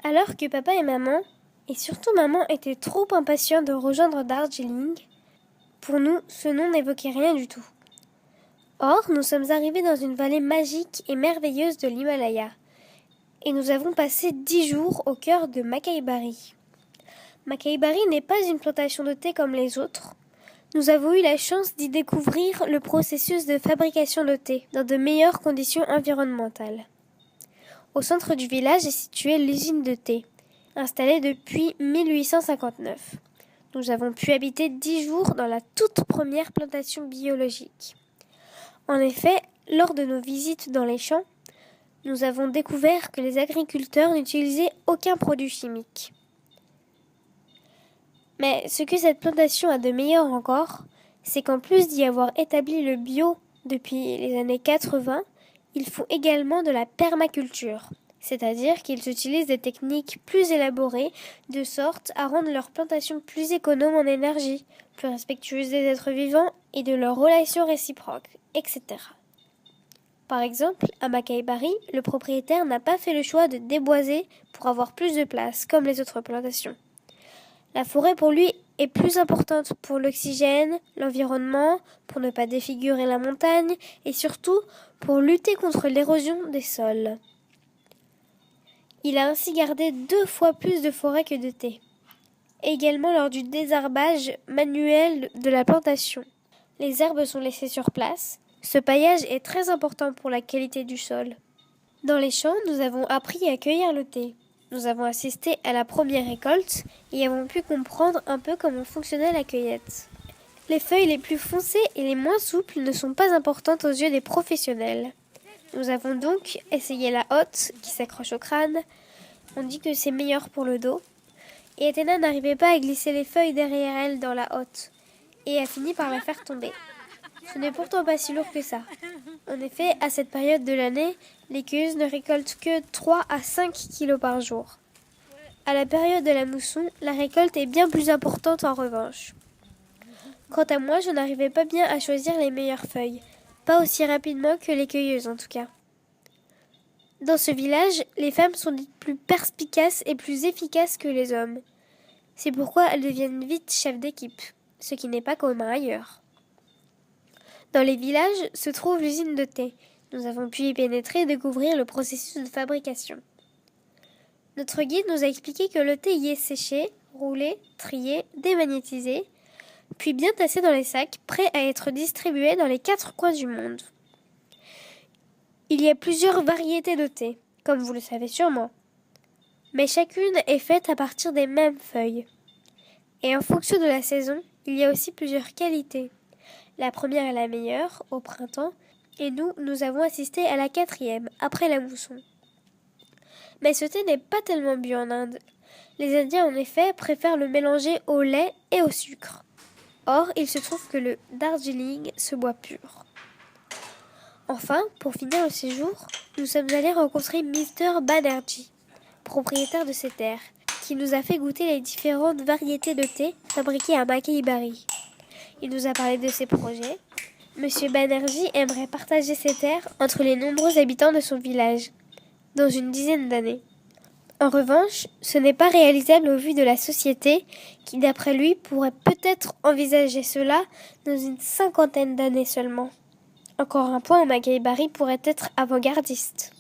Alors que papa et maman, et surtout maman, étaient trop impatients de rejoindre Darjeeling, pour nous, ce nom n'évoquait rien du tout. Or, nous sommes arrivés dans une vallée magique et merveilleuse de l'Himalaya, et nous avons passé 10 jours au cœur de Makaibari. Makaibari n'est pas une plantation de thé comme les autres. Nous avons eu la chance d'y découvrir le processus de fabrication de thé dans de meilleures conditions environnementales. Au centre du village est située l'usine de thé, installée depuis 1859. Nous avons pu habiter 10 jours dans la toute première plantation biologique. En effet, lors de nos visites dans les champs, nous avons découvert que les agriculteurs n'utilisaient aucun produit chimique. Mais ce que cette plantation a de meilleur encore, c'est qu'en plus d'y avoir établi le bio depuis les années 80, ils font également de la permaculture, c'est-à-dire qu'ils utilisent des techniques plus élaborées de sorte à rendre leur plantation plus économe en énergie, plus respectueuse des êtres vivants et de leurs relations réciproques, etc. Par exemple, à Makaibari, le propriétaire n'a pas fait le choix de déboiser pour avoir plus de place, comme les autres plantations. La forêt pour lui est plus importante pour l'oxygène, l'environnement, pour ne pas défigurer la montagne et surtout pour lutter contre l'érosion des sols. Il a ainsi gardé 2 fois plus de forêt que de thé. Également lors du désherbage manuel de la plantation. Les herbes sont laissées sur place. Ce paillage est très important pour la qualité du sol. Dans les champs, nous avons appris à cueillir le thé. Nous avons assisté à la première récolte et avons pu comprendre un peu comment fonctionnait la cueillette. Les feuilles les plus foncées et les moins souples ne sont pas importantes aux yeux des professionnels. Nous avons donc essayé la hotte qui s'accroche au crâne. On dit que c'est meilleur pour le dos. Et Athéna n'arrivait pas à glisser les feuilles derrière elle dans la hotte et a fini par la faire tomber. Ce n'est pourtant pas si lourd que ça. En effet, à cette période de l'année, les cueilleuses ne récoltent que 3 à 5 kilos par jour. À la période de la mousson, la récolte est bien plus importante en revanche. Quant à moi, je n'arrivais pas bien à choisir les meilleures feuilles. Pas aussi rapidement que les cueilleuses en tout cas. Dans ce village, les femmes sont dites plus perspicaces et plus efficaces que les hommes. C'est pourquoi elles deviennent vite chefs d'équipe, ce qui n'est pas commun ailleurs. Dans les villages se trouve l'usine de thé. Nous avons pu y pénétrer et découvrir le processus de fabrication. Notre guide nous a expliqué que le thé y est séché, roulé, trié, démagnétisé, puis bien tassé dans les sacs, prêts à être distribués dans les 4 coins du monde. Il y a plusieurs variétés de thé, comme vous le savez sûrement, mais chacune est faite à partir des mêmes feuilles. Et en fonction de la saison, il y a aussi plusieurs qualités. La première est la meilleure, au printemps, et nous avons assisté à la 4e, après la mousson. Mais ce thé n'est pas tellement bu en Inde. Les Indiens, en effet, préfèrent le mélanger au lait et au sucre. Or, il se trouve que le Darjeeling se boit pur. Enfin, pour finir le séjour, nous sommes allés rencontrer Mr. Banerjee, propriétaire de ces terres, qui nous a fait goûter les différentes variétés de thé fabriquées à Makaibari. Il nous a parlé de ses projets. Monsieur Banerjee aimerait partager ses terres entre les nombreux habitants de son village, dans une dizaine d'années. En revanche, ce n'est pas réalisable au vu de la société qui, d'après lui, pourrait peut-être envisager cela dans une 50aine d'années seulement. Encore un point où Makaibari pourrait être avant-gardiste.